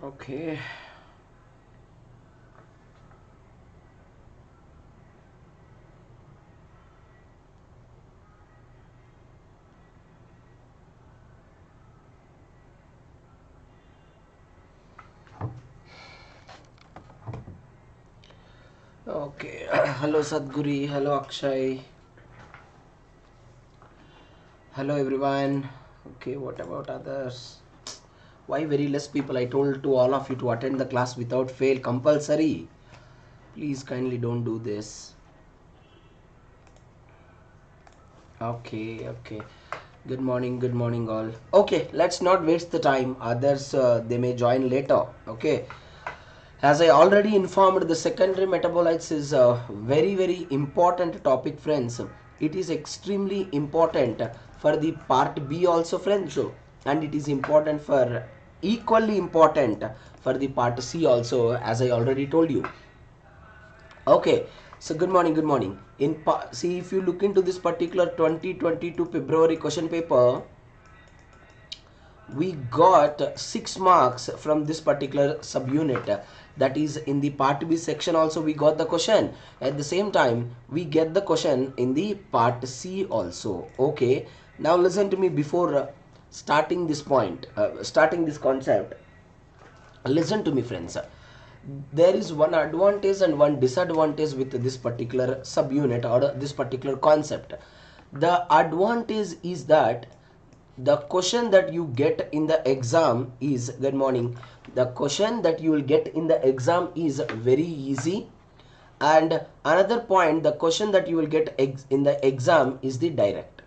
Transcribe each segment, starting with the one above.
Okay. Okay. Hello Sadguri. Hello Akshay. Hello everyone. Okay, what about others? Why very less people? I told to all of you to attend the class without fail, compulsory. Please kindly don't do this. Okay. Good morning all. Okay, let's not waste the time. Others, they may join later. Okay. As I already informed, the secondary metabolites is a very important topic, friends. It is extremely important for the part B also, friends, and it is important for equally important for the part C also, as I already told you. Okay, so good morning. See, if you look into this particular 2022 February question paper, we got 6 marks from this particular subunit. That is, in the part B section also we got the question. At the same time, we get the question in the part C also. Okay, now listen to me before starting this point, starting this concept. Listen to me, friends. There is one advantage and one disadvantage with this particular subunit or this particular concept. The advantage is that the question that you get in the exam is, good morning, the question that you will get in the exam is very easy. And another point, the question that you will get in the exam is the direct.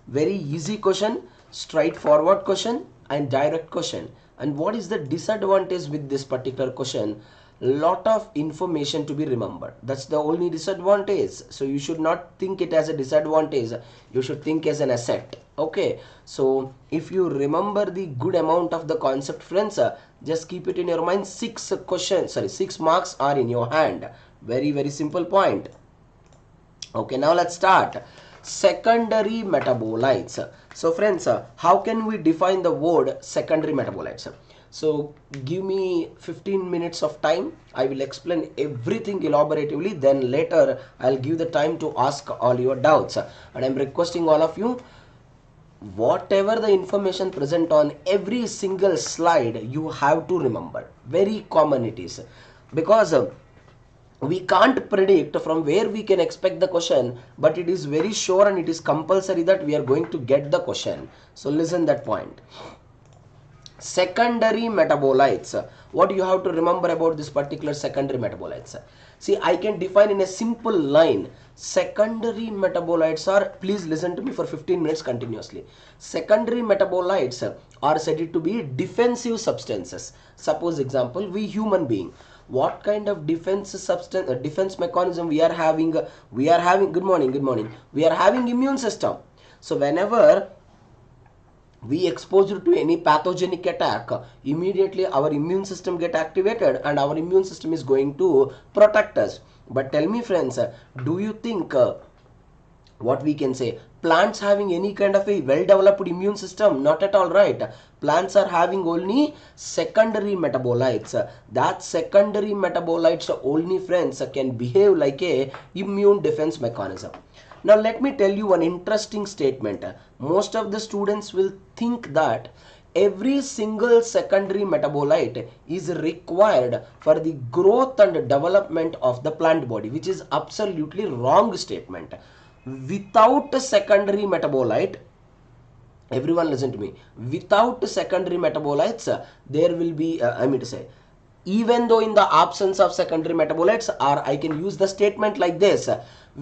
Very easy question, straightforward question and direct question. And what is the disadvantage with this particular question? Lot of information to be remembered. That's the only disadvantage. So you should not think it as a disadvantage. You should think as an asset. Okay, so if you remember the good amount of the concept, friends, just keep it in your mind. 6 marks are in your hand. Very simple point. Okay, now let's start. Secondary metabolites. So friends, how can we define the word secondary metabolites? So give me 15 minutes of time. I will explain everything elaboratively. Then later I'll give the time to ask all your doubts. And I'm requesting all of you, whatever the information present on every single slide, you have to remember. Very common it is. Because we can't predict from where we can expect the question, but it is very sure and it is compulsory that we are going to get the question. So listen that point. Secondary metabolites. What you have to remember about this particular secondary metabolites? See, I can define in a simple line. Secondary metabolites are, please listen to me for 15 minutes continuously. Secondary metabolites are said to be defensive substances. Suppose example, we human being, what kind of defense mechanism we are having? Good morning, we are having immune system. So whenever we exposed to any pathogenic attack, immediately our immune system get activated and our immune system is going to protect us. But tell me, friends, do you think what we can say, plants having any kind of a well developed immune system? Not at all, right? Plants are having only secondary metabolites. That secondary metabolites only, friends, can behave like a immune defense mechanism. Now let me tell you one interesting statement. Most of the students will think that every single secondary metabolite is required for the growth and development of the plant body, which is absolutely wrong statement. Without a secondary metabolite, everyone listen to me, without secondary metabolites, there will be, even though in the absence of secondary metabolites, or I can use the statement like this,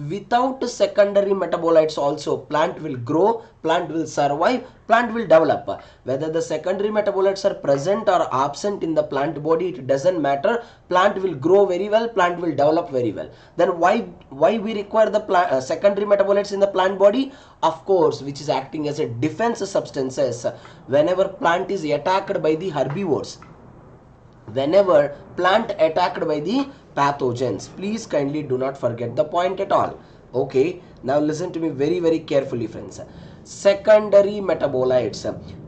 without secondary metabolites also plant will grow, plant will survive, plant will develop. Whether the secondary metabolites are present or absent in the plant body, it doesn't matter. Plant will grow very well, plant will develop very well. Then why we require the secondary metabolites in the plant body? Of course, which is acting as a defense substances whenever plant is attacked by the herbivores, whenever plant attacked by the pathogens. Please kindly do not forget the point at all. Okay, now listen to me very carefully, friends. Secondary metabolites,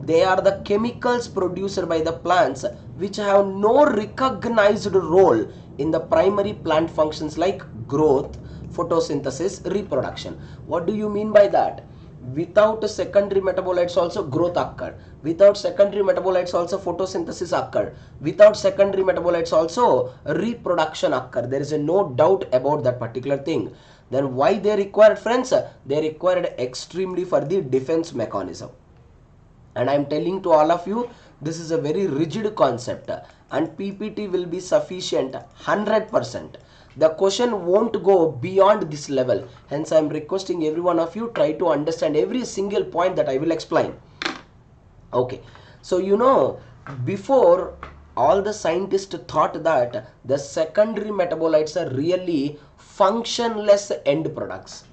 they are the chemicals produced by the plants which have no recognized role in the primary plant functions like growth, photosynthesis, reproduction. What do you mean by that? Without secondary metabolites also growth occur. Without secondary metabolites also photosynthesis occur. Without secondary metabolites also reproduction occur. There is no doubt about that particular thing. Then why they required, friends? They required extremely for the defense mechanism. And I am telling to all of you, this is a very rigid concept and PPT will be sufficient 100%. The question won't go beyond this level. Hence, I am requesting every one of you try to understand every single point that I will explain. Okay. So, before all the scientists thought that the secondary metabolites are really functionless end products.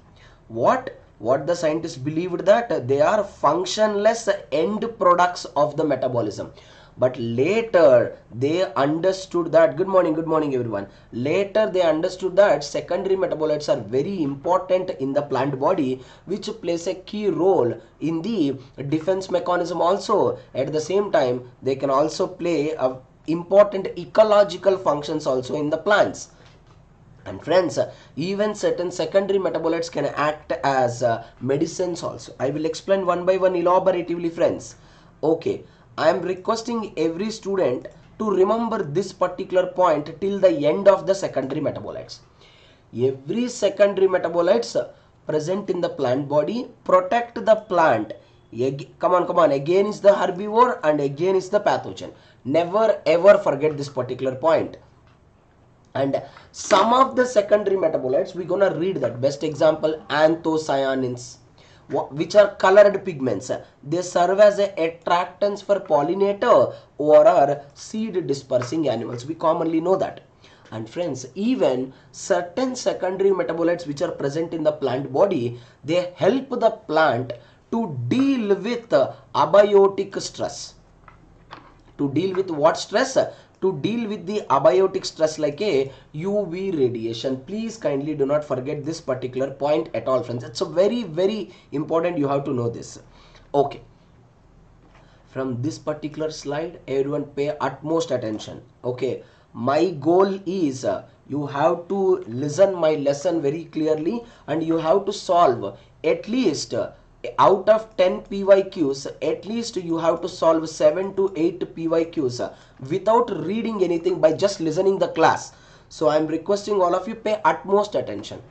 What the scientists believed that they are functionless end products of the metabolism. But later they understood that, good morning everyone. Later they understood that secondary metabolites are very important in the plant body, which plays a key role in the defense mechanism also. At the same time, they can also play a important ecological functions also in the plants. And friends, even certain secondary metabolites can act as medicines also. I will explain one by one elaboratively, friends. Okay. I am requesting every student to remember this particular point till the end of the secondary metabolites. Every secondary metabolites present in the plant body protect the plant. Come on. Again is the herbivore and again is the pathogen. Never ever forget this particular point. And some of the secondary metabolites, we're gonna read that. Best example, anthocyanins, which are colored pigments. They serve as attractants for pollinator or seed dispersing animals. We commonly know that. And friends, even certain secondary metabolites which are present in the plant body, they help the plant to deal with abiotic stress. To deal with what stress? To deal with the abiotic stress like a UV radiation. Please kindly do not forget this particular point at all, friends. It's a very, very important. You have to know this. Okay. From this particular slide, everyone pay utmost attention. Okay. My goal is you have to listen my lesson very clearly and you have to solve at least out of 10 PYQs, at least you have to solve 7 to 8 PYQs without reading anything, by just listening the class. So I am requesting all of you pay utmost attention.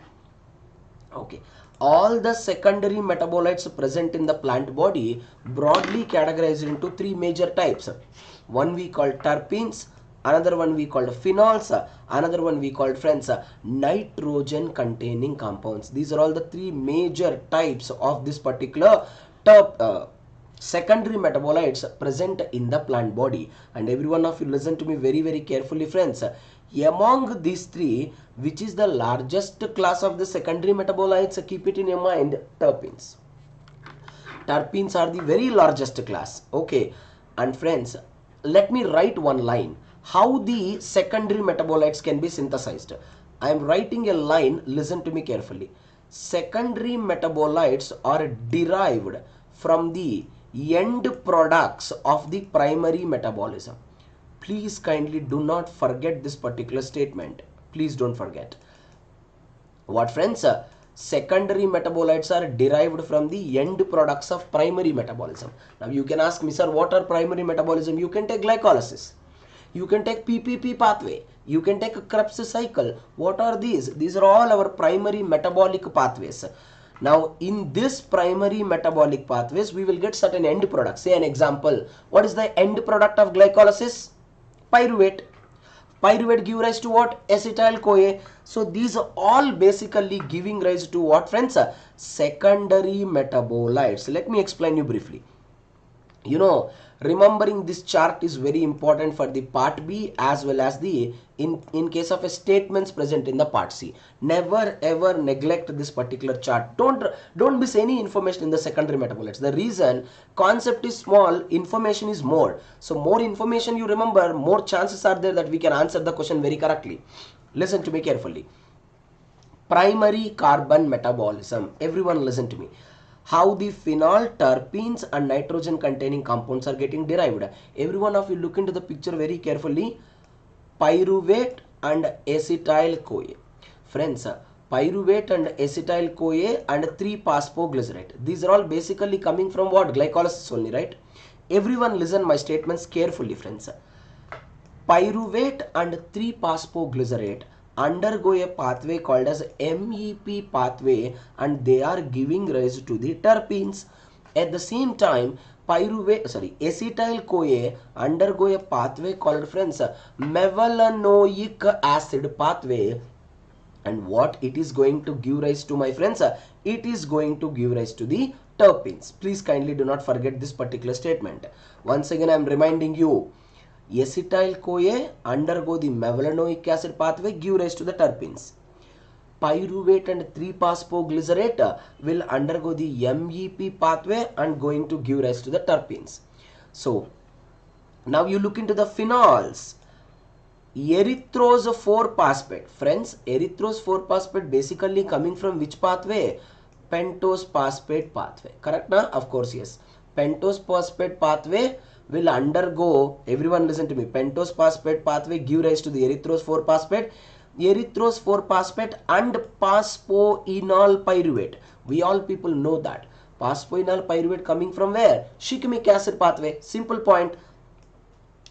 Okay. All the secondary metabolites present in the plant body broadly categorized into three major types. One we call terpenes, another one we called phenols, another one we called, friends, nitrogen containing compounds. These are all the three major types of this particular secondary metabolites present in the plant body. And every one of you listen to me very, very carefully, friends. Among these three, which is the largest class of the secondary metabolites? Keep it in your mind, terpenes. Terpenes are the very largest class. Okay. And friends, let me write one line. How the secondary metabolites can be synthesized. I am writing a line, listen to me carefully. Secondary metabolites are derived from the end products of the primary metabolism. Please kindly do not forget this particular statement. Please don't forget. What, friends? Secondary metabolites are derived from the end products of primary metabolism. Now you can ask me, sir, what are primary metabolism? You can take glycolysis. You can take PPP pathway. You can take a Krebs cycle. What are these? These are all our primary metabolic pathways. Now, in this primary metabolic pathways, we will get certain end products. Say an example. What is the end product of glycolysis? Pyruvate. Pyruvate give rise to what? Acetyl-CoA. So, these are all basically giving rise to what, friends? Secondary metabolites. Let me explain you briefly. Remembering this chart is very important for the part B as well as the in case of a statements present in the part C. Never ever neglect this particular chart. Don't miss any information in the secondary metabolites. The reason, concept is small, information is more. So more information you remember, more chances are there that we can answer the question very correctly. Listen to me carefully. Primary carbon metabolism. Everyone listen to me. how the phenol, terpenes and nitrogen containing compounds are getting derived. Every one of you look into the picture very carefully. Pyruvate and acetyl-CoA. Friends, pyruvate and acetyl-CoA and 3-phosphoglycerate. These are all basically coming from what? Glycolysis only, right? Everyone listen my statements carefully, friends. Pyruvate and 3-phosphoglycerate undergo a pathway called as MEP pathway, and they are giving rise to the terpenes. At the same time, acetyl-CoA undergo a pathway called, friends, mevalonic acid pathway, and what it is going to give rise to, my friends? It is going to give rise to the terpenes. Please kindly do not forget this particular statement. Once again I am reminding you, acetyl-CoA undergo the mevalonic acid pathway, give rise to the terpenes. Pyruvate and 3-phosphoglycerate will undergo the MEP pathway and going to give rise to the terpenes. So now you look into the phenols. Erythrose 4-phosphate. Friends, erythrose 4-phosphate basically coming from which pathway? Pentose phosphate pathway. Correct na? Of course, yes. Pentose phosphate pathway will undergo, everyone listen to me, pentose phosphate pathway give rise to the erythrose 4-phosphate. Erythrose 4-phosphate and phosphoenol pyruvate. We all people know that. Phosphoenol pyruvate coming from where? Shikimic acid pathway. Simple point.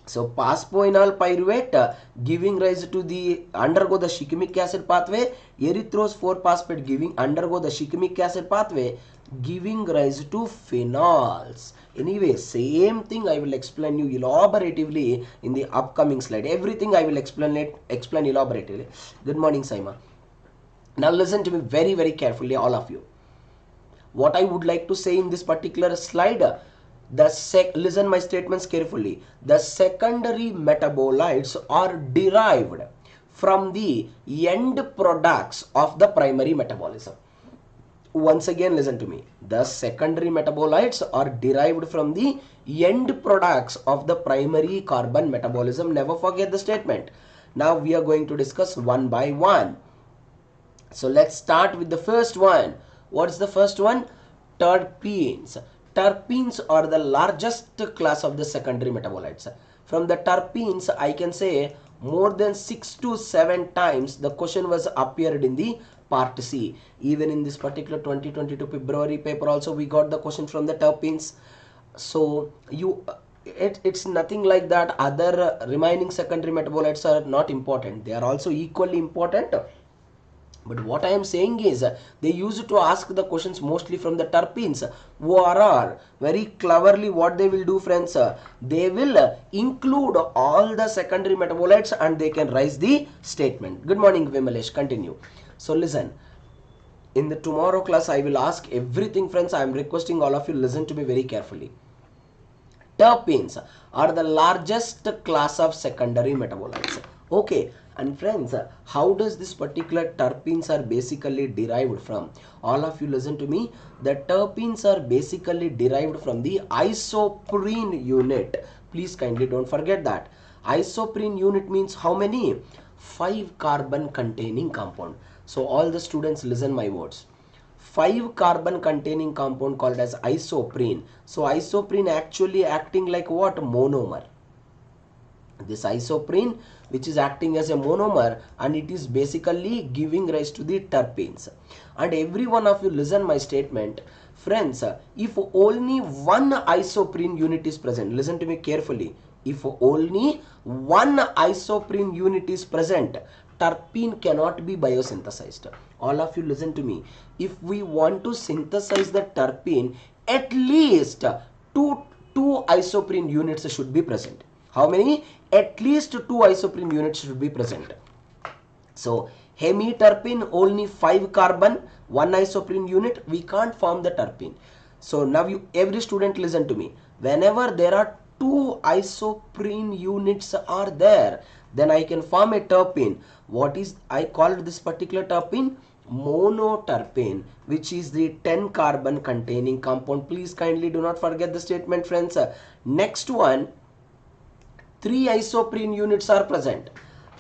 So phosphoenol pyruvate giving rise to the undergo the Shikimic acid pathway. Erythrose 4-phosphate giving undergo the Shikimic acid pathway, giving rise to phenols. Anyway, same thing I will explain you elaboratively in the upcoming slide. Everything I will explain elaboratively. Good morning, Saima. Now listen to me very, very carefully, all of you. What I would like to say in this particular slide, listen my statements carefully. The secondary metabolites are derived from the end products of the primary metabolism. Once again listen to me. The secondary metabolites are derived from the end products of the primary carbon metabolism. Never forget the statement. Now we are going to discuss one by one. So let's start with the first one. What's the first one? Terpenes. Terpenes are the largest class of the secondary metabolites. From the terpenes, I can say more than 6 to 7 times the question was appeared in the part C. Even in this particular 2022 February paper also we got the question from the terpenes. So it's nothing like that. Other remaining secondary metabolites are not important. They are also equally important. But what I am saying is they used to ask the questions mostly from the terpenes. ORR, very cleverly what they will do, friends, they will include all the secondary metabolites and they can raise the statement. Good morning, Vimalesh. Continue. So listen, in the tomorrow class I will ask everything, friends. I am requesting all of you listen to me very carefully. Terpenes are the largest class of secondary metabolites. Okay. And friends, how does this particular terpenes are basically derived from? All of you listen to me. The terpenes are basically derived from the isoprene unit. Please kindly don't forget that. Isoprene unit means how many? 5 carbon containing compound. So all the students listen my words. 5 carbon containing compound called as isoprene. So isoprene actually acting like what? Monomer. This isoprene which is acting as a monomer, and it is basically giving rise to the terpenes. And every one of you listen my statement. Friends, if only one isoprene unit is present, listen to me carefully. If only one isoprene unit is present, terpene cannot be biosynthesized. All of you listen to me. If we want to synthesize the terpene, at least two isoprene units should be present. How many? At least 2 isoprene units should be present. So hemiterpene only 5 carbon, 1 isoprene unit, we can't form the terpene. So now every student listen to me. Whenever there are 2 isoprene units are there, then I can form a terpene. What is I called this particular terpene? Monoterpene, which is the 10 carbon containing compound. Please kindly do not forget the statement, friends. Next one, 3 isoprene units are present.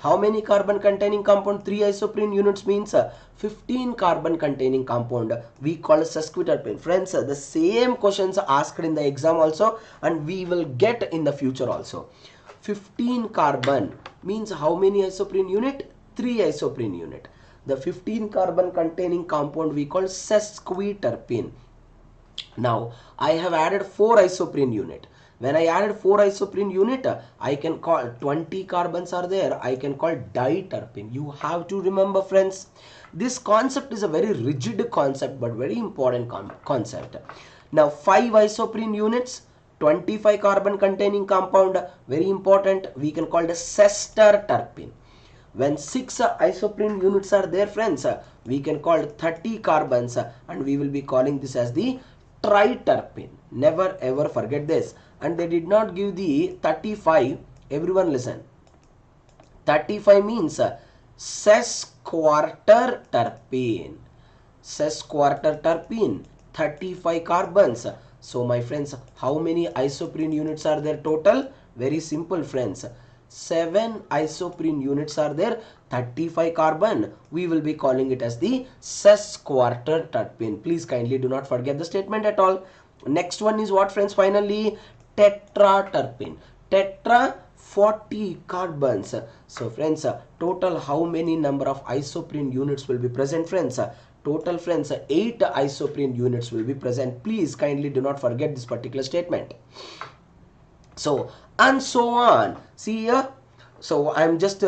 How many carbon containing compound? 3 isoprene units means 15 carbon containing compound we call sesquiterpene. Friends, the same questions are asked in the exam also, and we will get in the future also. 15 carbon means how many isoprene unit? 3 isoprene unit. The 15 carbon containing compound we call sesquiterpene. Now I have added 4 isoprene unit. When I added 4 isoprene unit, I can call 20 carbons are there. I can call diterpene. You have to remember, friends, this concept is a very rigid concept but very important concept. Now 5 isoprene units, 25 carbon containing compound, very important, we can call the sesterterpene. When 6 isoprene units are there, friends, we can call 30 carbons and we will be calling this as the triterpene. Never ever forget this. And they did not give the 35. Everyone listen. 35 means sesquiterterpene. Sesquiterterpene, 35 carbons. So my friends, how many isoprene units are there total? Very simple, friends. 7 isoprene units are there, 35 carbon. We will be calling it as the sesquiterterpene. Please kindly do not forget the statement at all. Next one is what, friends? Finally, tetraterpene. Tetra, 40 carbons. So friends, total how many number of isoprene units will be present, friends? Total, friends, 8 isoprene units will be present. Please kindly do not forget this particular statement. So, and so on. See here. So I am just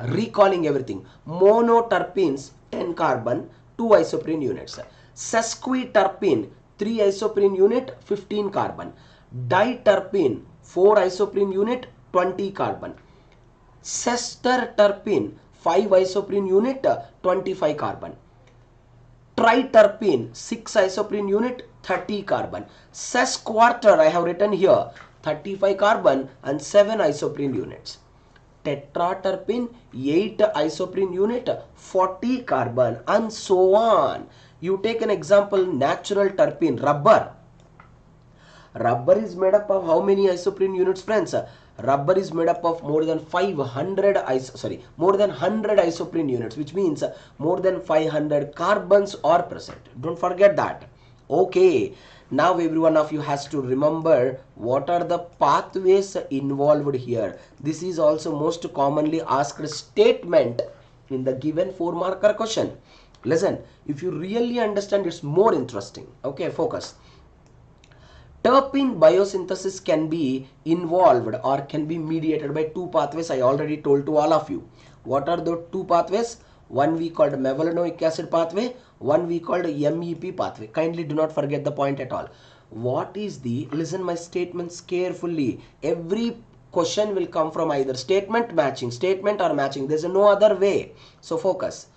recalling everything. Monoterpenes, 10 carbon, 2 isoprene units. Sesquiterpene, 3 isoprene unit, 15 carbon. Diterpene, 4 isoprene unit, 20 carbon. Sesterterpene, 5 isoprene unit, 25 carbon. Triterpene, 6 isoprene unit, 30 carbon. Sesquarter, I have written here, 35 carbon and 7 isoprene units. Tetraterpene, 8 isoprene unit, 40 carbon, and so on. You take an example, natural terpene, rubber. Rubber is made up of how many isoprene units, friends? Rubber is made up of more than 100 isoprene units, which means more than 500 carbons are present. Don't forget that. Okay, now every one of you has to remember what are the pathways involved here. This is also most commonly asked statement in the given 4-marker question. Listen, if you really understand, it's more interesting. Okay, focus. Terpene biosynthesis can be involved or can be mediated by 2 pathways. I already told to all of you. What are the 2 pathways? One we called mevalonic acid pathway, one we called MEP pathway. Kindly do not forget the point at all. What is the, listen my statements carefully. Every question will come from either statement or matching. There's no other way. So focus.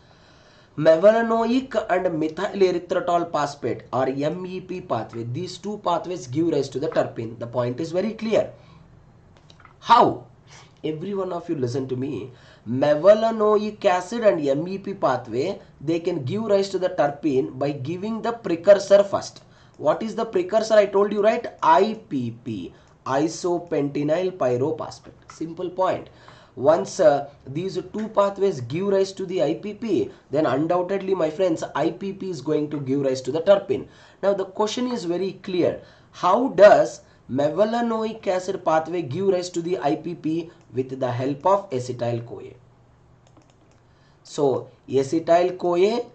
Mevalonic and methylerythritol phosphate or MEP pathway. These 2 pathways give rise to the terpene. The point is very clear. How? Every one of you listen to me. Mevalonic acid and MEP pathway, they can give rise to the terpene by giving the precursor first. What is the precursor? I told you, right? IPP, isopentenyl pyrophosphate. Simple point. Once these 2 pathways give rise to the IPP, then undoubtedly, my friends, IPP is going to give rise to the terpene. Now the question is very clear. How does mevalonic acid pathway give rise to the IPP? With the help of acetyl-CoA. So acetyl-CoA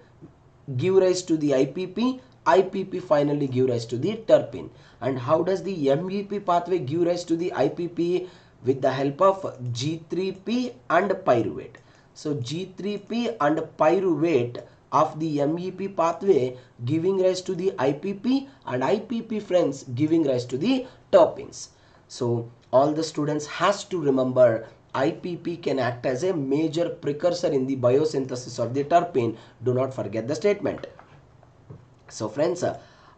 give rise to the IPP. IPP finally give rise to the terpene. And how does the MEP pathway give rise to the IPP? With the help of G3P and pyruvate. So G3P and pyruvate of the MEP pathway giving rise to the IPP, and IPP, friends, giving rise to the terpenes. So all the students has to remember IPP can act as a major precursor in the biosynthesis of the terpene. Do not forget the statement. So friends,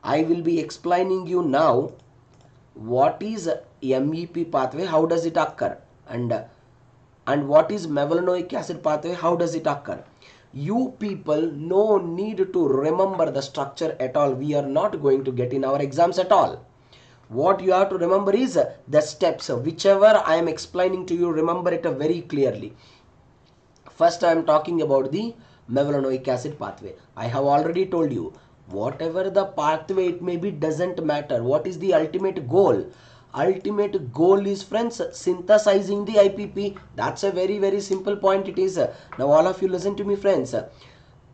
I will be explaining you now what is MEP pathway, how does it occur, and what is mevalonic acid pathway, how does it occur. You people no need to remember the structure at all. We are not going to get in our exams at all. What you have to remember is the steps. Whichever I am explaining to you, remember it very clearly. First, I am talking about the mevalonic acid pathway. I have already told you, whatever the pathway it may be, doesn't matter. What is the ultimate goal? Ultimate goal is, friends, synthesizing the IPP. That's a very, very simple point it is. Now, all of you listen to me, friends.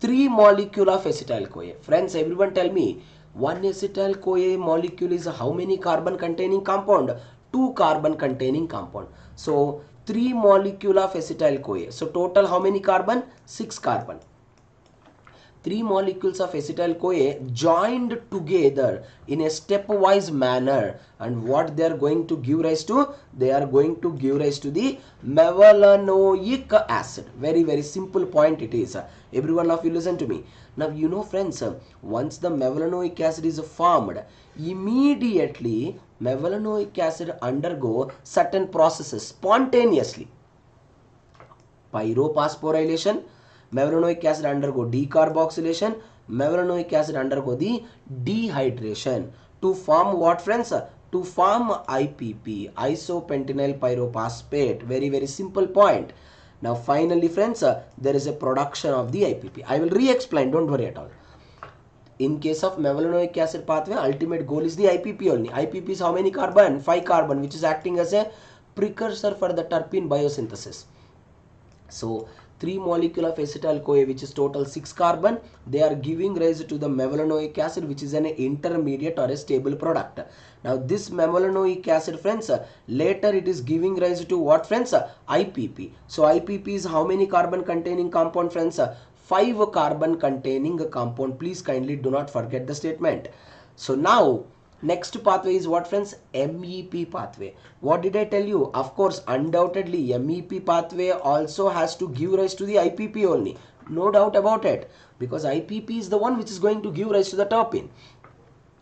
3 molecule of acetyl-CoA. Friends, everyone tell me, one acetyl-CoA molecule is how many carbon containing compound? 2 carbon containing compound. So 3 molecule of acetyl-CoA. So total how many carbon? 6 carbon. 3 molecules of acetyl-CoA joined together in a stepwise manner, and what they are going to give rise to? They are going to give rise to the mevalonic acid. Very, very simple point it is. Every one of you listen to me. Now, you know, friends, once the mevalonic acid is formed, immediately mevalonic acid undergo certain processes spontaneously. Pyrophosphorylation, mevalonic acid undergo decarboxylation, mevalonic acid undergo the dehydration to form what, friends? To form IPP, isopentenyl pyrophosphate. Very, very simple point. Now finally, friends, there is a production of the IPP. I will re-explain, don't worry at all. In case of mevalonic acid pathway, ultimate goal is the IPP only. IPP is how many carbon? 5 carbon, which is acting as a precursor for the terpene biosynthesis. So 3 molecule of acetyl-CoA, which is total 6 carbon, they are giving rise to the mevalonic acid, which is an intermediate or a stable product. Now this mevalonic acid, friends, later it is giving rise to what, friends? IPP. So IPP is how many carbon containing compound, friends? 5 carbon containing compound. Please kindly do not forget the statement. So now next pathway is what, friends? MEP pathway. What did I tell you? Of course, undoubtedly MEP pathway also has to give rise to the IPP only. No doubt about it, because IPP is the one which is going to give rise to the terpene.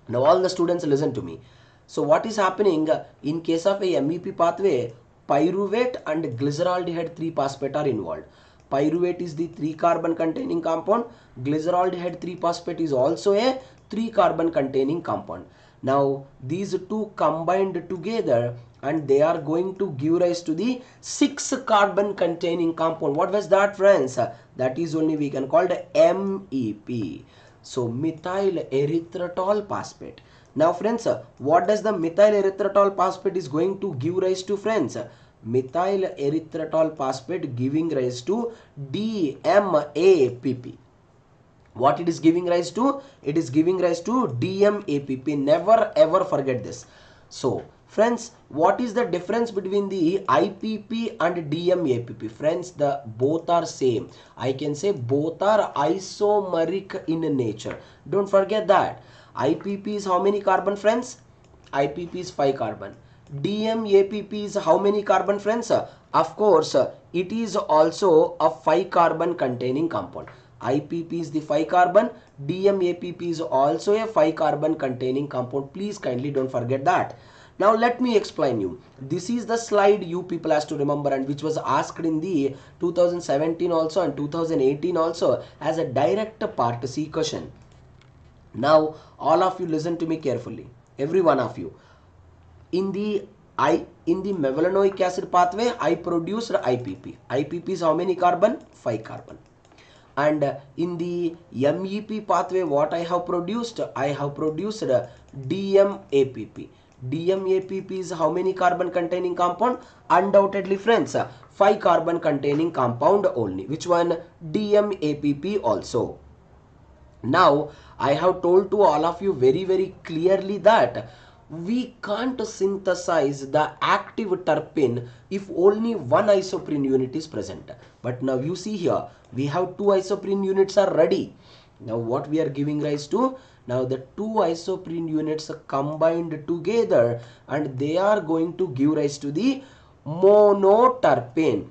Now all the students listen to me. So what is happening in case of a MEP pathway? Pyruvate and glyceraldehyde 3-phosphate are involved. Pyruvate is the 3 carbon containing compound. Glyceraldehyde 3-phosphate is also a 3 carbon containing compound. Now these two combined together and they are going to give rise to the 6 carbon containing compound. What was that, friends? That is only we can call the MEP. So methyl erythritol phosphate. Now friends, what does the methyl erythritol phosphate is going to give rise to, friends? Methyl erythritol phosphate giving rise to DMAPP. What it is giving rise to? It is giving rise to DMAPP. Never ever forget this. So friends, what is the difference between the IPP and DMAPP? Friends, the both are same. I can say both are isomeric in nature. Don't forget that. IPP is how many carbon, friends? IPP is 5 carbon. DMAPP is how many carbon, friends? Of course, it is also a 5 carbon containing compound. IPP is the 5 carbon. DMAPP is also a 5 carbon containing compound. Please kindly don't forget that. Now let me explain you. This is the slide you people has to remember, and which was asked in the 2017 also and 2018 also as a direct part C question. Now all of you listen to me carefully. Every one of you. In the mevalonic acid pathway, I produced IPP. IPP is how many carbon? 5 carbon. And in the MEP pathway, what I have produced? I have produced DMAPP. DMAPP is how many carbon containing compound? Undoubtedly, friends, 5 carbon containing compound only. Which one? DMAPP also. Now I have told to all of you very, very clearly that we can't synthesize the active terpene if only one isoprene unit is present. But now you see here, we have 2 isoprene units are ready. Now what we are giving rise to? Now the 2 isoprene units are combined together and they are going to give rise to the monoterpene.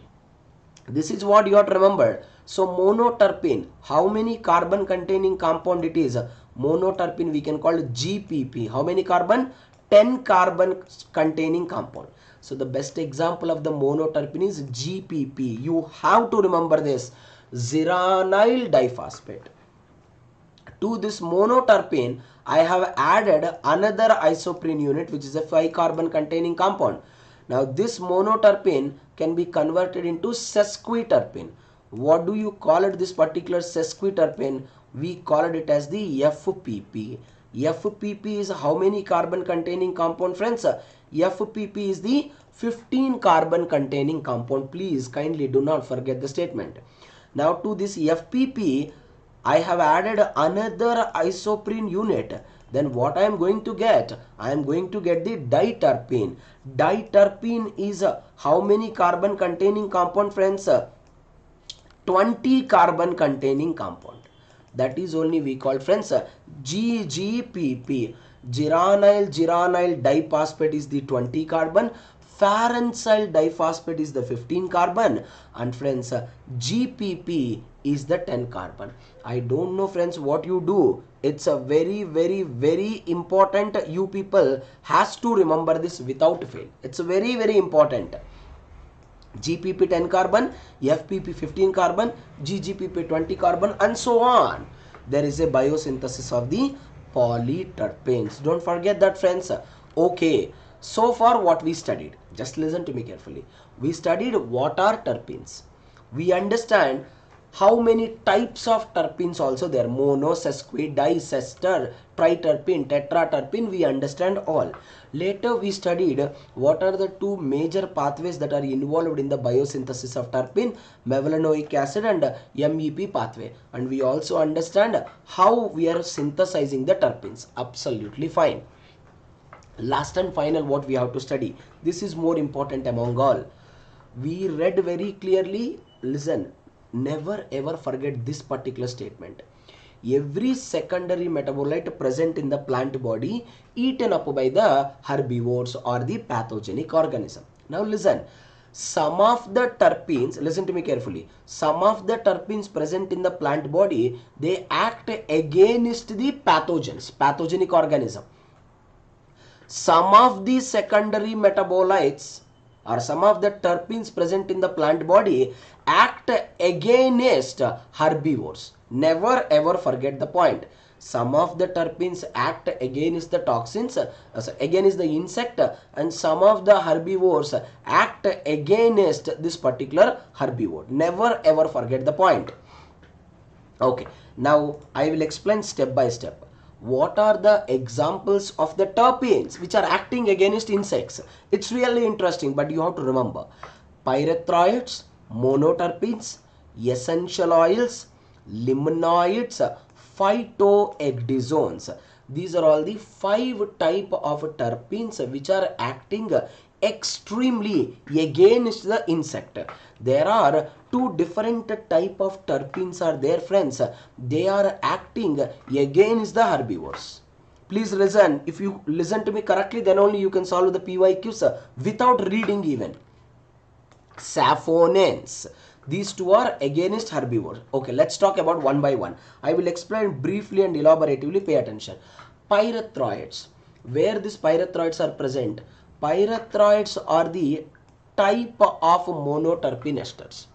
This is what you have to remember. So monoterpene, how many carbon containing compound it is? Monoterpene we can call GPP. How many carbon? 10 carbon containing compound. So the best example of the monoterpene is GPP. You have to remember this. Zeranil diphosphate. To this monoterpene, I have added another isoprene unit, which is a 5 carbon containing compound. Now this monoterpene can be converted into sesquiterpene. What do you call it, this particular sesquiterpene? We call it as the FPP. FPP is how many carbon containing compound, friends? FPP is the 15 carbon containing compound. Please kindly do not forget the statement. Now to this FPP, I have added another isoprene unit. Then what I am going to get? I am going to get the diterpene. Diterpene is how many carbon containing compound, friends? 20 carbon containing compound. That is only we call, friends, GGPP. Geranyl diphosphate is the 20 carbon. Pharencyl diphosphate is the 15 carbon. And friends, GPP is the 10 carbon. I don't know, friends, what you do. It's a very important. You people has to remember this without fail. It's very important. GPP 10 carbon, FPP 15 carbon, GGPP 20 carbon, and so on. There is a biosynthesis of the polyterpenes. Don't forget that, friends. Okay, so far what we studied, just listen to me carefully. We studied what are terpenes. We understand how many types of terpenes also there. Mono, sesqui, di, sester, triterpene, tetraterpene. We understand all. Later we studied what are the two major pathways that are involved in the biosynthesis of terpene, mevalonic acid and MEP pathway. And we also understand how we are synthesizing the terpenes. Absolutely fine. Last and final, what we have to study. This is more important among all. We read very clearly. Listen, never ever forget this particular statement. Every secondary metabolite present in the plant body eaten up by the herbivores or the pathogenic organism. Now listen, some of the terpenes, listen to me carefully, some of the terpenes present in the plant body, they act against the pathogens, pathogenic organism. Some of the secondary metabolites or some of the terpenes present in the plant body act against herbivores. Never ever forget the point. Some of the terpenes act against the toxins, against the insect, and some of the herbivores act against this particular herbivore. Never ever forget the point. Okay, now I will explain step by step. What are the examples of the terpenes which are acting against insects? It's really interesting, but you have to remember. Pyrethroids, monoterpenes, essential oils, limonoids, phytoecdysones. These are all the 5 type of terpenes which are acting extremely against the insect. There are 2 different type of terpenes are there, friends. They are acting against the herbivores. Please listen. If you listen to me correctly, then only you can solve the PYQs without reading even. Saponins. These 2 are against herbivores. Okay, let's talk about one by one. I will explain briefly and elaboratively. Pay attention. Pyrethroids. Where these pyrethroids are present? Pyrethroids are the type of monoterpene esters.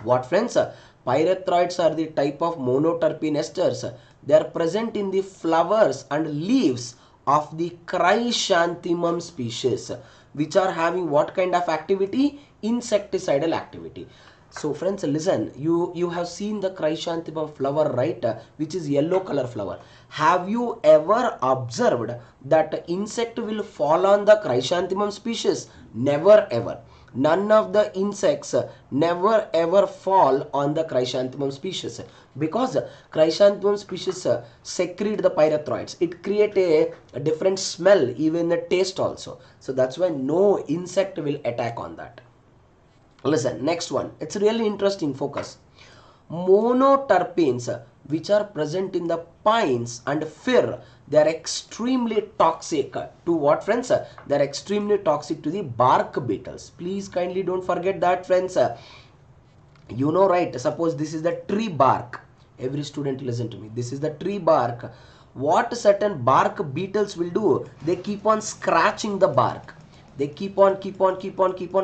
What, friends? Pyrethroids are the type of monoterpene esters. They are present in the flowers and leaves of the chrysanthemum species, which are having what kind of activity? Insecticidal activity. So friends, listen, you have seen the chrysanthemum flower, right, which is yellow color flower. Have you ever observed that insect will fall on the chrysanthemum species? Never ever. None of the insects never ever fall on the chrysanthemum species, because chrysanthemum species secrete the pyrethroids. It create a different smell, even the taste also. So that's why no insect will attack on that. Listen, next one. It's really interesting. Focus. Monoterpenes which are present in the pines and fir, they are extremely toxic to what, friends? They are extremely toxic to the bark beetles. Please kindly don't forget that, friends. You know, right? Suppose this is the tree bark. Every student listen to me. This is the tree bark. What certain bark beetles will do? They keep on scratching the bark. They keep on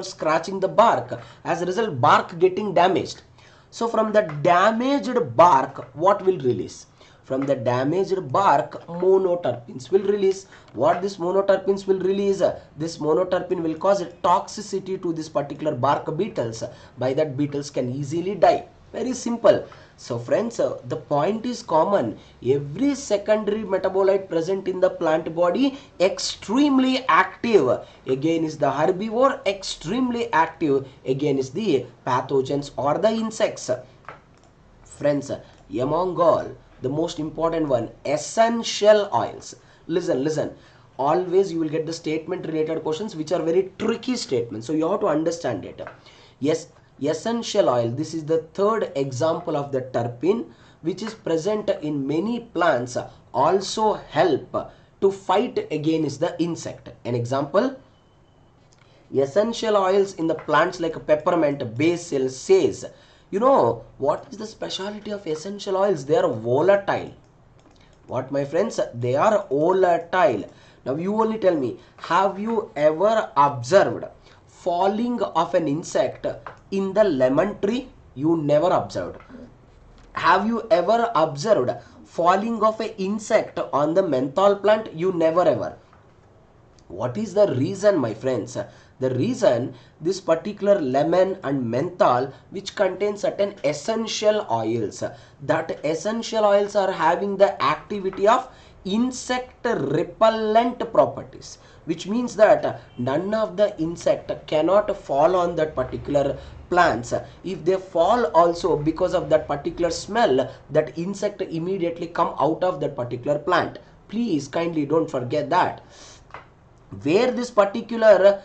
scratching the bark. As a result, bark getting damaged. So from the damaged bark, what will release? From the damaged bark, monoterpenes will release. What this monoterpenes will release? This monoterpene will cause a toxicity to this particular bark beetles. By that, beetles can easily die. Very simple. So friends, the point is common. Every secondary metabolite present in the plant body extremely active against the herbivore, extremely active against the pathogens or the insects. Friends, among all, the most important one, essential oils. Listen. Always you will get the statement related questions which are very tricky statements. So you have to understand it. Yes, essential oil. This is the third example of the terpene which is present in many plants, also help to fight against the insect. An example, essential oils in the plants like peppermint, basil, sage. You know what is the specialty of essential oils? They are volatile. What, my friends? They are volatile. Now you only tell me, have you ever observed falling of an insect in the lemon tree? You never observed. Have you ever observed falling of an insect on the menthol plant? You never ever. What is the reason, my friends? The reason, this particular lemon and menthol which contain certain essential oils, that essential oils are having the activity of insect repellent properties, which means that none of the insect cannot fall on that particular plants. If they fall also, because of that particular smell, that insect immediately come out of that particular plant. Please kindly don't forget that. Where this particular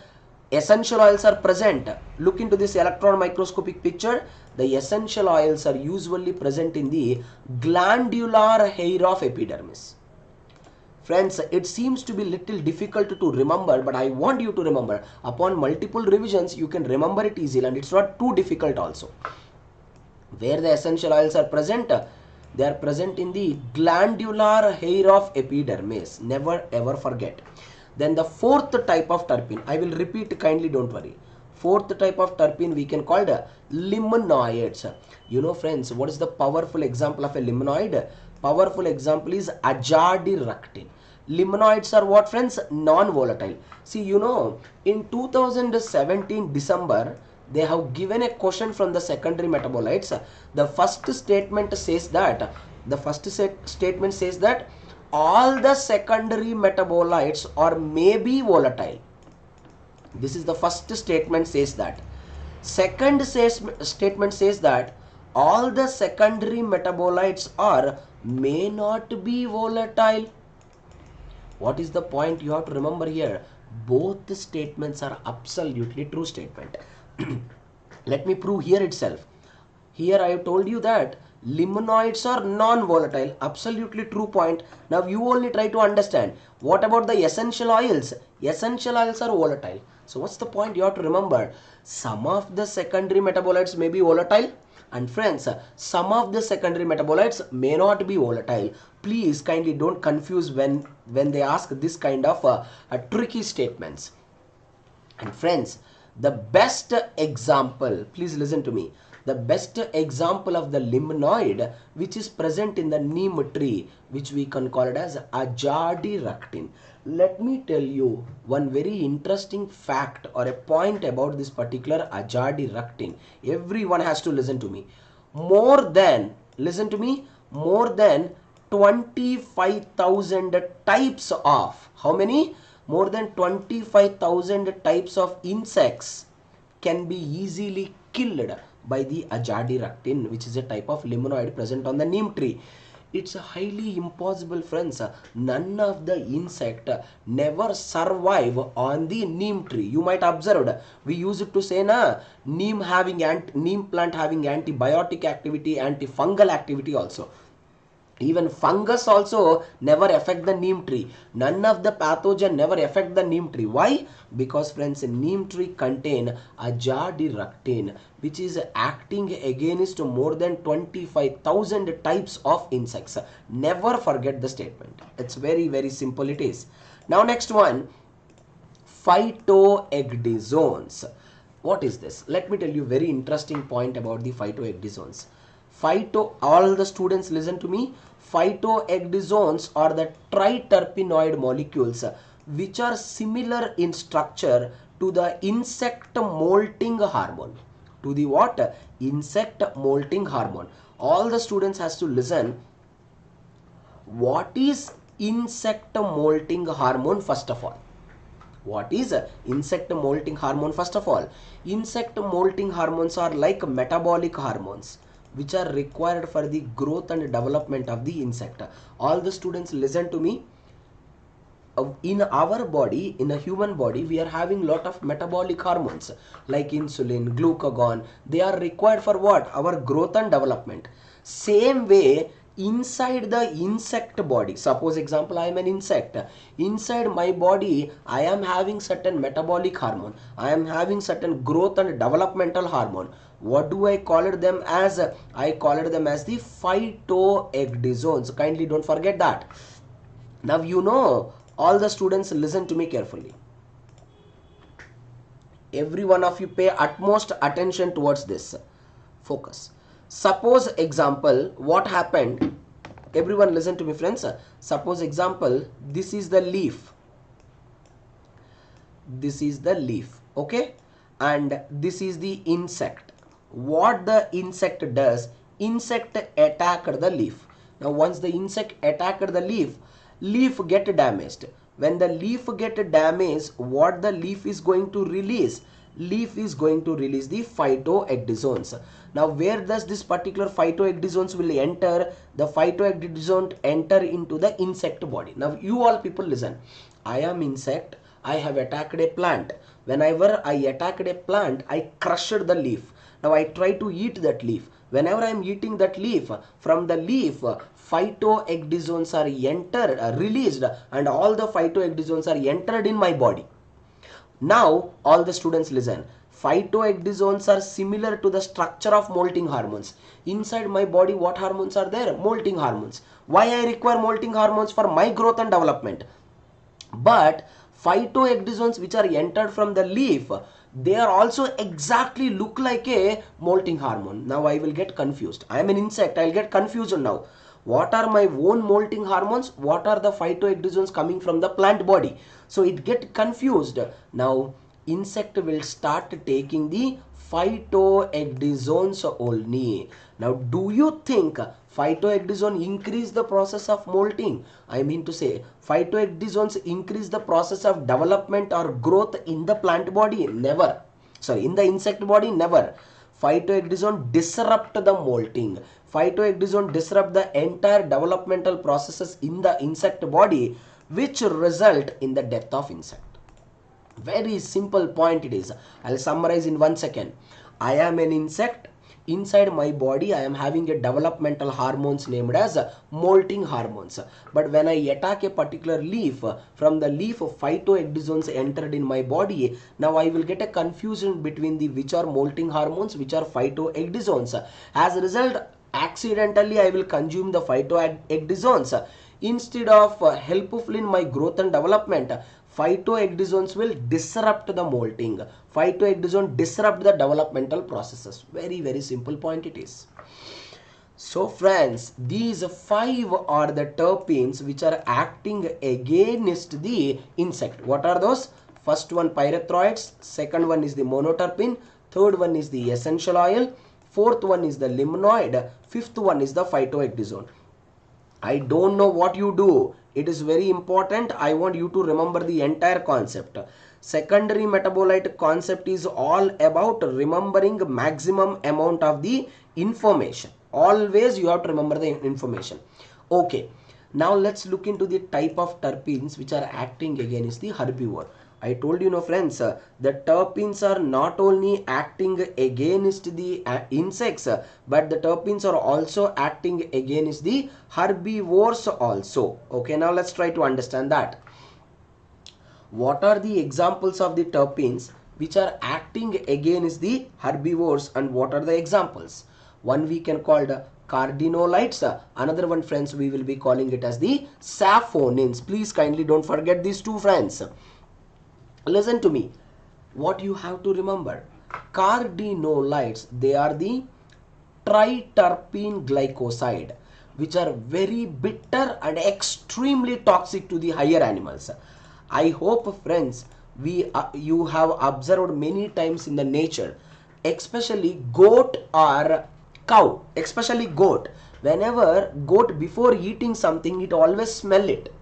essential oils are present, look into this electron microscopic picture. The essential oils are usually present in the glandular hair of epidermis. Friends, it seems to be little difficult to remember, but I want you to remember. Upon multiple revisions, you can remember it easily, and it's not too difficult also. Where the essential oils are present, they are present in the glandular hair of epidermis. Never ever forget. Then the fourth type of terpene, I will repeat, kindly don't worry. Fourth type of terpene we can call the limonoids. You know friends, what is the powerful example of a limonoid? Powerful example is azadirachtin. Limonoids are what, friends? Non-volatile. See, you know, in 2017 December, they have given a question from the secondary metabolites. The first statement says that, all the secondary metabolites are maybe volatile. This is the first statement says that. Second statement says that all the secondary metabolites are may not be volatile. What is the point you have to remember here? Both the statements are absolutely true statement. Let me prove here itself. Here I have told you that limonoids are non-volatile. Absolutely true point. Now you only try to understand. What about the essential oils? Essential oils are volatile. So what's the point you have to remember? Some of the secondary metabolites may be volatile. And friends, some of the secondary metabolites may not be volatile. Please kindly don't confuse when they ask this kind of tricky statements. And friends, the best example, please listen to me. The best example of the limonoid which is present in the neem tree, which we can call it as azadirachtin. Let me tell you one very interesting fact or a point about this particular azadirachtin. Everyone has to listen to me. More than 25,000 types of, how many? More than 25,000 types of insects can be easily killed by the azadirachtin, which is a type of limonoid present on the neem tree. It's highly impossible, friends. None of the insect never survive on the neem tree. You might observe, we use it to say neem plant having antibiotic activity, antifungal activity also. Even fungus also never affect the neem tree. None of the pathogen never affect the neem tree. Why? Because friends, neem tree contain azadirachtin, which is acting against more than 25,000 types of insects. Never forget the statement. It's very, very simple it is. Now next one, Phytoecdysones. What is this? Let me tell you very interesting point about the Phytoecdysones. All the students listen to me. phytoecdysones are the triterpenoid molecules which are similar in structure to the insect molting hormone. To the what? Insect molting hormone. All the students has to listen. What is insect molting hormone first of all? What is insect molting hormone first of all? Insect molting hormones are like metabolic hormones which are required for the growth and development of the insect. All the students listen to me. In our body, in a human body, we are having lot of metabolic hormones like insulin, glucagon. They are required for what? Our growth and development. Same way, inside the insect body, suppose example I am an insect, inside my body I am having certain metabolic hormone, I am having certain growth and developmental hormone. What do I call it them as? I call it them as the phytoecdysones. Kindly don't forget that. Now you know, all the students listen to me carefully. Every one of you pay utmost attention towards this. Focus. Suppose example, what happened? Everyone listen to me, friends. Suppose example, this is the leaf. This is the leaf, okay? And this is the insect. What the insect does? Insect attacked the leaf. Now once the insect attacked the leaf, leaf get damaged. When the leaf get damaged, what the leaf is going to release? Leaf is going to release the phytoecdysones. Now where does this particular phytoecdysones will enter? The phytoecdysone enter into the insect body. Now you all people listen. I am insect. I have attacked a plant. Whenever I attacked a plant, I crushed the leaf. Now I try to eat that leaf. Whenever I am eating that leaf, from the leaf phytoecdysones are released, and all the phytoecdysones are entered in my body. Now all the students listen. Phytoecdysones are similar to the structure of molting hormones. Inside my body, what hormones are there? Molting hormones. Why I require molting hormones? For my growth and development. But phytoecdysones which are entered from the leaf, they are also exactly look like a molting hormone. Now I will get confused. I am an insect. I will get confused now. What are my own molting hormones? What are the phytoecdysones coming from the plant body? So it get confused. Now insect will start taking the phytoecdysones only. Now do you think phytoecdysone increase the process of molting? I mean to say, phytoecdysones increase the process of development or growth in the plant body? Never. Sorry, in the insect body? Never. Phytoecdysone disrupt the molting. Phytoecdysone disrupt the entire developmental processes in the insect body, which result in the death of insect. Very simple point it is. I'll summarize in 1 second. I am an insect. Inside my body, I am having a developmental hormones named as molting hormones. But when I attack a particular leaf, from the leaf phytoecdysones entered in my body. Now I will get a confusion between the which are molting hormones, which are phytoecdysones. As a result, accidentally I will consume the phytoecdysones. Instead of helpful in my growth and development, phytoecdysones will disrupt the molting. Phytoecdysone disrupt the developmental processes. Very, very simple point it is. So friends, these 5 are the terpenes which are acting against the insect. What are those? First one, pyrethroids. Second one is the monoterpene. Third one is the essential oil. Fourth one is the limonoid. Fifth one is the phytoecdysone. I don't know what you do. It is very important. I want you to remember the entire concept. Secondary metabolite concept is all about remembering maximum amount of the information. Always you have to remember the information. Okay. Now let's look into the type of terpenes which are acting against the herbivore. I told you, no friends, the terpenes are not only acting against the insects, but the terpenes are also acting against the herbivores also. Okay, now let's try to understand that. What are the examples of the terpenes which are acting against the herbivores, and what are the examples? One we can call the cardenolites. Another one, friends, we will be calling it as the saponins. Please kindly don't forget these two, friends. Listen to me. What you have to remember, cardenolites, they are the triterpene glycoside. which are very bitter and extremely toxic to the higher animals. I hope friends you have observed many times in the nature, especially goat or cow, especially goat. Whenever goat before eating something, it always smell it.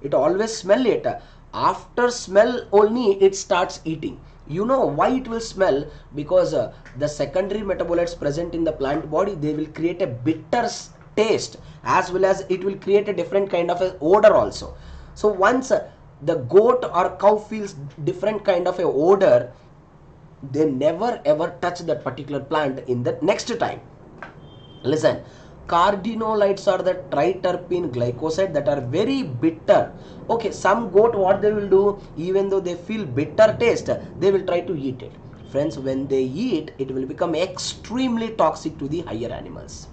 It always smell it. After smell only it starts eating. You know why it will smell? Because the secondary metabolites present in the plant body, they will create a bitter taste, as well as it will create a different kind of a odor also. So once the goat or cow feels different kind of a odor, they never ever touch that particular plant in the next time. Listen, cardenolites are the triterpene glycoside that are very bitter. Okay, some goat, what they will do, even though they feel bitter taste, they will try to eat it. Friends, when they eat, it will become extremely toxic to the higher animals.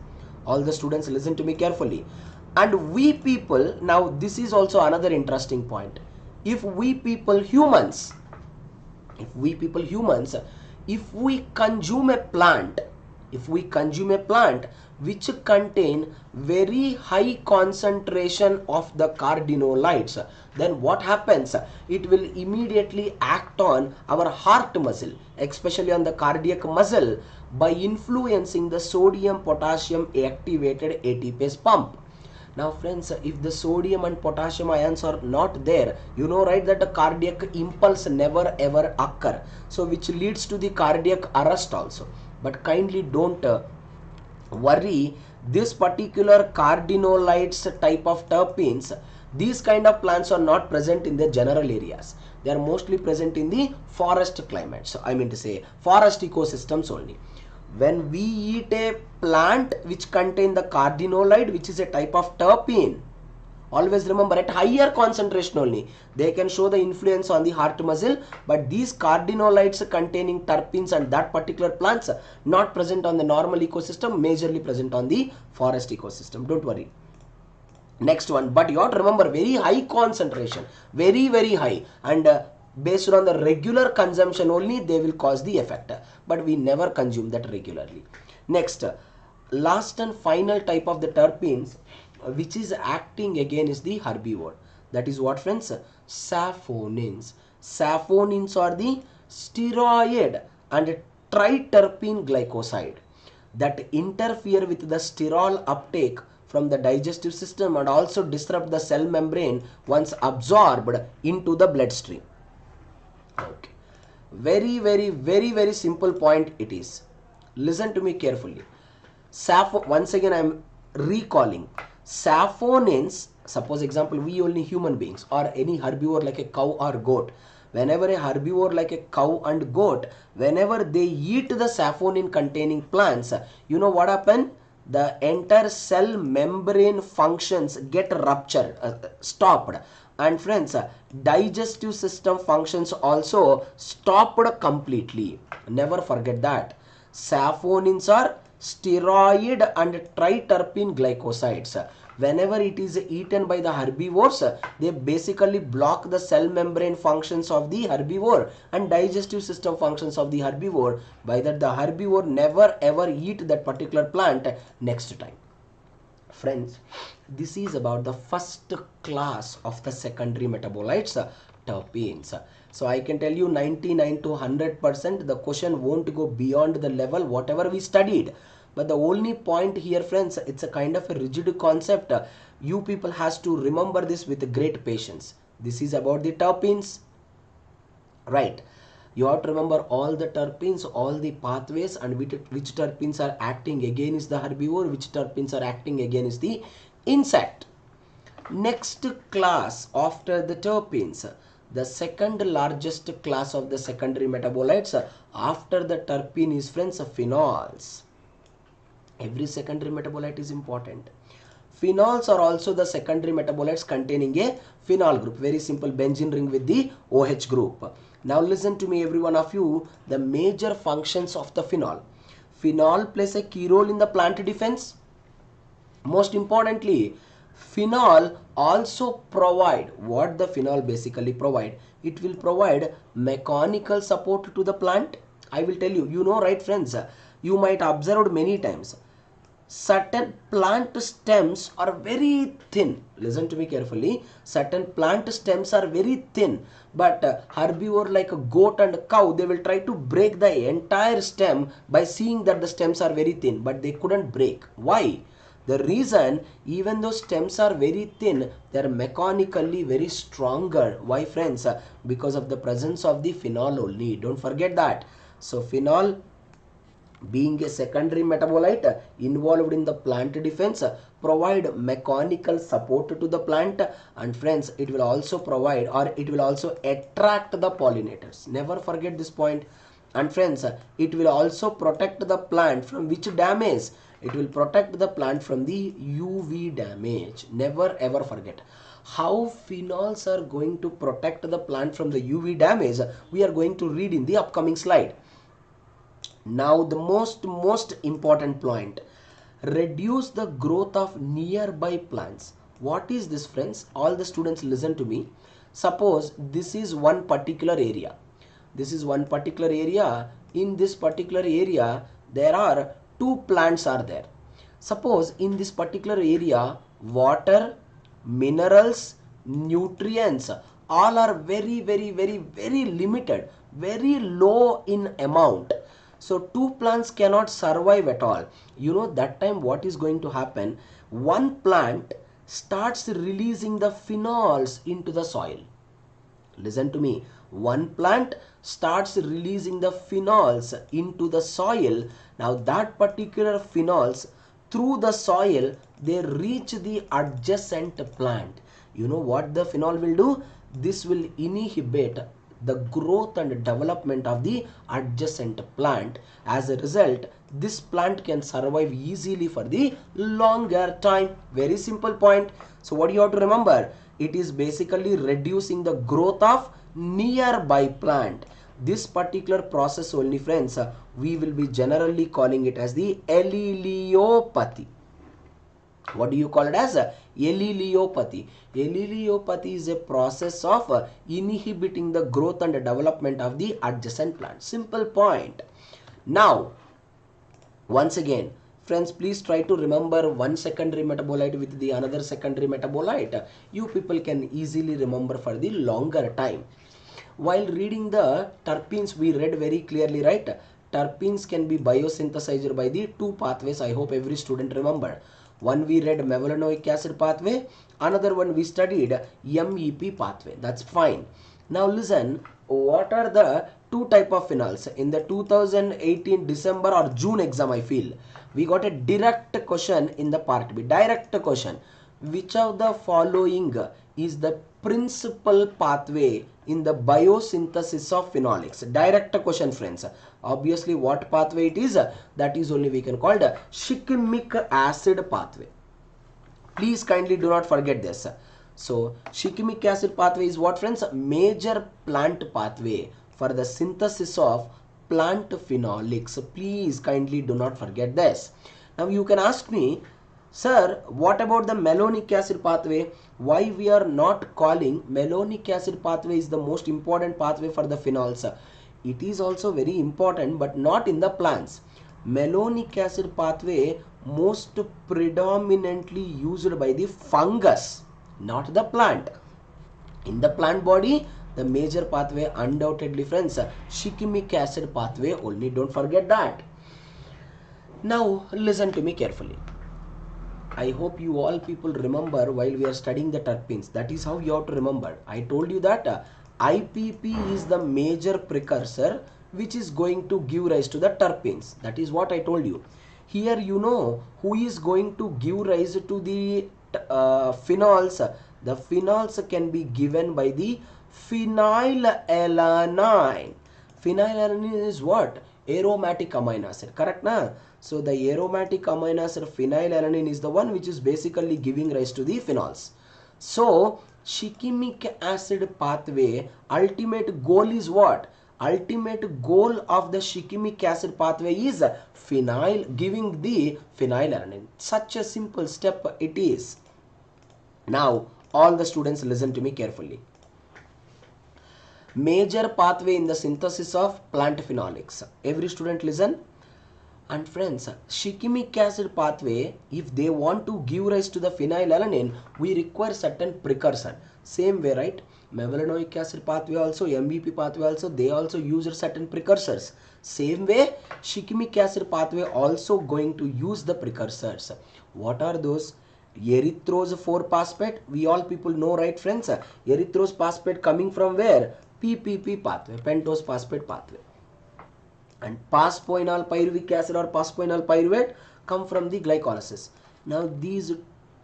All the students listen to me carefully. And we people, now this is also another interesting point. If we people humans, if we consume a plant, which contain very high concentration of the cardenolites, then what happens? It will immediately act on our heart muscle, especially on the cardiac muscle, by influencing the sodium potassium activated ATPase pump. Now friends, if the sodium and potassium ions are not there, you know right that the cardiac impulse never ever occur, so which leads to the cardiac arrest also. But kindly don't worry, this particular cardenolites type of terpenes, these kind of plants are not present in the general areas. They are mostly present in the forest climates. So I mean to say forest ecosystems only. When we eat a plant which contain the cardenolide, which is a type of terpene, always remember at higher concentration only, they can show the influence on the heart muscle, but these cardenolides containing terpenes and that particular plants not present on the normal ecosystem, majorly present on the forest ecosystem. Don't worry. Next one, but you have to remember very high concentration, very high, and based on the regular consumption only they will cause the effect, but we never consume that regularly. Next, last and final type of the terpenes which is acting again is the herbivore. That is what friends? Saponins. Saponins are the steroid and triterpene glycoside that interfere with the sterol uptake from the digestive system and also disrupt the cell membrane once absorbed into the bloodstream. Okay, very simple point it is. Listen to me carefully. Once again I am recalling. Saponins, suppose example we only human beings or any herbivore like a cow or goat, whenever a herbivore like a cow and goat, whenever they eat the saponin containing plants, you know what happen? The entire cell membrane functions get ruptured, stopped, and friends, digestive system functions also stopped completely. Never forget that. Saponins are steroid and triterpene glycosides. Whenever it is eaten by the herbivores, they basically block the cell membrane functions of the herbivore and digestive system functions of the herbivore, by that the herbivore never ever eat that particular plant next time. Friends, this is about the first class of the secondary metabolites, terpenes. So I can tell you 99 to 100% the question won't go beyond the level whatever we studied. But the only point here friends, it's a kind of a rigid concept. You people has to remember this with great patience. This is about the terpenes, right? You have to remember all the terpenes, all the pathways, and which terpenes are acting against the herbivore, which terpenes are acting against the insect. Next class after the terpenes, the second largest class of the secondary metabolites after the terpene is friends phenols. Every secondary metabolite is important. Phenols are also the secondary metabolites containing a phenol group. Very simple, benzene ring with the OH group. Now listen to me every one of you, the major functions of the phenol. Phenol plays a key role in the plant defense. Most importantly, phenol also provide, what the phenol basically provide, it will provide mechanical support to the plant. I will tell you, you know right friends, you might observed many times, certain plant stems are very thin. Listen to me carefully. Certain plant stems are very thin, but herbivore like a goat and a cow, they will try to break the entire stem by seeing that the stems are very thin, but they couldn't break. Why? The reason, even though stems are very thin, they are mechanically very stronger. Why, friends? Because of the presence of the phenol only. Don't forget that. So phenol, being a secondary metabolite involved in the plant defense, provide mechanical support to the plant, and friends, it will also provide, or it will also attract the pollinators. Never forget this point. And friends, it will also protect the plant from which damage? It will protect the plant from the UV damage. Never ever forget. How phenols are going to protect the plant from the UV damage, we are going to read in the upcoming slide. Now the most important point, reduce the growth of nearby plants. What is this, friends? All the students listen to me. Suppose this is one particular area. This is one particular area. In this particular area, there are two plants are there. Suppose in this particular area, water, minerals, nutrients, all are very limited, very low in amount. So two plants cannot survive at all. You know, that time what is going to happen? One plant starts releasing the phenols into the soil. Listen to me. One plant starts releasing the phenols into the soil. Now that particular phenols, through the soil, they reach the adjacent plant. You know what the phenol will do? This will inhibit the growth and development of the adjacent plant. As a result, this plant can survive easily for the longer time. Very simple point. So what you have to remember? It is basically reducing the growth of nearby plant. This particular process only, friends, we will be generally calling it as the allelopathy. What do you call it as? Allelopathy. Allelopathy is a process of inhibiting the growth and development of the adjacent plant. Simple point. Now, once again, friends, please try to remember one secondary metabolite with the another secondary metabolite. You people can easily remember for the longer time. While reading the terpenes, we read very clearly, right? Terpenes can be biosynthesized by the two pathways. I hope every student remember. One we read mevalonic acid pathway, another one we studied MEP pathway. That's fine. Now listen, what are the two type of phenols? In the 2018 December or June exam, I feel, we got a direct question in the part B. Direct question. Which of the following is the principal pathway in the biosynthesis of phenolics? Direct question, friends. Obviously, what pathway it is? That is only we can call the Shikimic acid pathway. Please kindly do not forget this. So, Shikimic acid pathway is what, friends? Major plant pathway for the synthesis of plant phenolics. Please kindly do not forget this. Now, you can ask me, sir, what about the malonic acid pathway? Why we are not calling malonic acid pathway is the most important pathway for the phenols? It is also very important, but not in the plants. Malonic acid pathway most predominantly used by the fungus, not the plant. In the plant body, the major pathway undoubtedly, friends, Shikimic acid pathway only. Don't forget that. Now listen to me carefully. I hope you all people remember while we are studying the terpenes. That is how you have to remember. I told you that IPP is the major precursor which is going to give rise to the terpenes. That is what I told you. Here you know who is going to give rise to the phenols. The phenols can be given by the phenylalanine. Phenylalanine is what? Aromatic amino acid. Correct, na? So the aromatic amino acid phenylalanine is the one which is basically giving rise to the phenols. So Shikimic acid pathway, ultimate goal is what? Ultimate goal of the Shikimic acid pathway is phenyl, giving the phenylalanine. Such a simple step it is. Now all the students listen to me carefully. Major pathway in the synthesis of plant phenolics. Every student listen. And friends, shikimic acid pathway, if they want to give rise to the phenylalanine, we require certain precursor. Same way, right? Mevalonic acid pathway also, MEP pathway also, they also use certain precursors. Same way, shikimic acid pathway also going to use the precursors. What are those? Erythrose 4-phosphate, we all people know, right friends? Erythrose phosphate coming from where? PPP pathway, pentose phosphate pathway. And phosphoenol pyruvic acid or phosphoenol pyruvate come from the glycolysis. Now these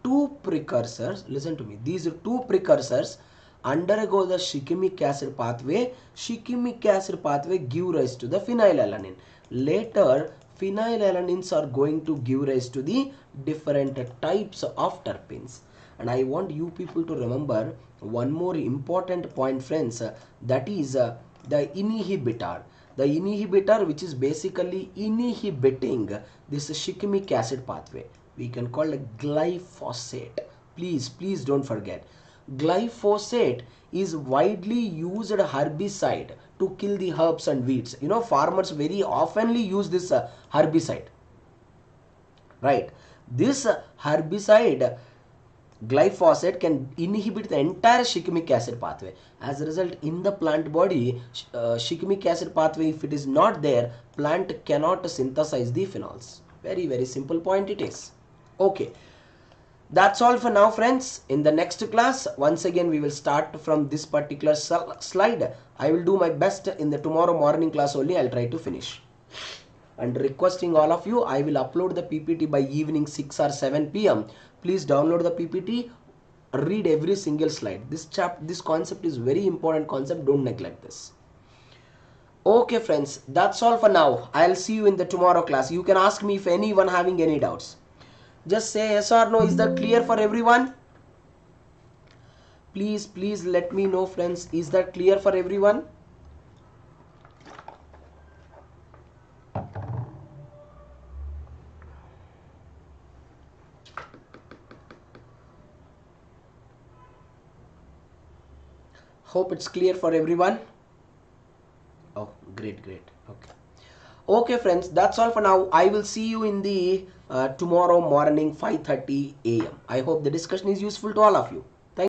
two precursors, listen to me, these two precursors undergo the shikimic acid pathway. Shikimic acid pathway give rise to the phenylalanine. Later phenylalanines are going to give rise to the different types of terpenes. And I want you people to remember one more important point, friends, that is the inhibitor. The inhibitor which is basically inhibiting this shikimic acid pathway, we can call it glyphosate. Please don't forget. Glyphosate is widely used herbicide to kill the herbs and weeds. You know, farmers very oftenly use this herbicide, right? This herbicide glyphosate can inhibit the entire shikimic acid pathway. As a result, in the plant body, shikimic acid pathway, if it is not there, plant cannot synthesize the phenols. Very simple point it is. Okay, that's all for now, friends. In the next class, once again we will start from this particular slide. I will do my best in the tomorrow morning class only. I'll try to finish. And requesting all of you, I will upload the PPT by evening 6 or 7 p.m. Please download the PPT, read every single slide. This concept is very important concept. Don't neglect this. Okay friends, that's all for now. I'll see you in the tomorrow class. You can ask me if anyone having any doubts. Just say yes or no. Is that clear for everyone? Please let me know, friends. Is that clear for everyone? Hope it's clear for everyone. Oh, great. Okay friends, that's all for now. I will see you in the tomorrow morning 5:30 a.m. I hope the discussion is useful to all of you.